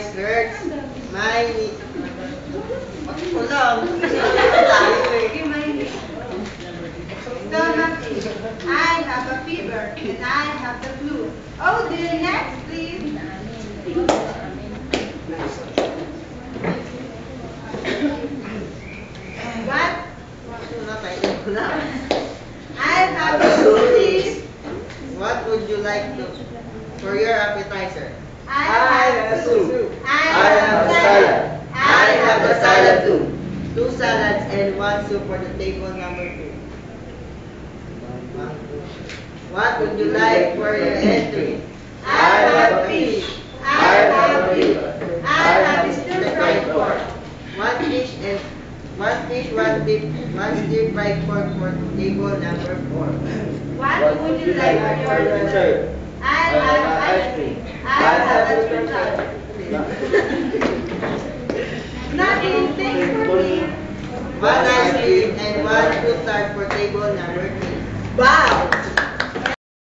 skirts, my ulang. Stomach, I have a fever and I have the flu. Oh dear, next please. What? I have a smoothies. What would you like to for your appetizer? I have soup. I I have a salad. I have a salad too. 2 salads and 1 soup for the table number 2. What would you like for your entry? I have fish. I have beef. I have stir-fried pork. One fish, one stir fried pork for table number 4. What would you like for your dessert? I have ice cream. I have a chocolate. Nothing, thanks for me. One ice cream and 1 fruit tart for table number 3. Wow!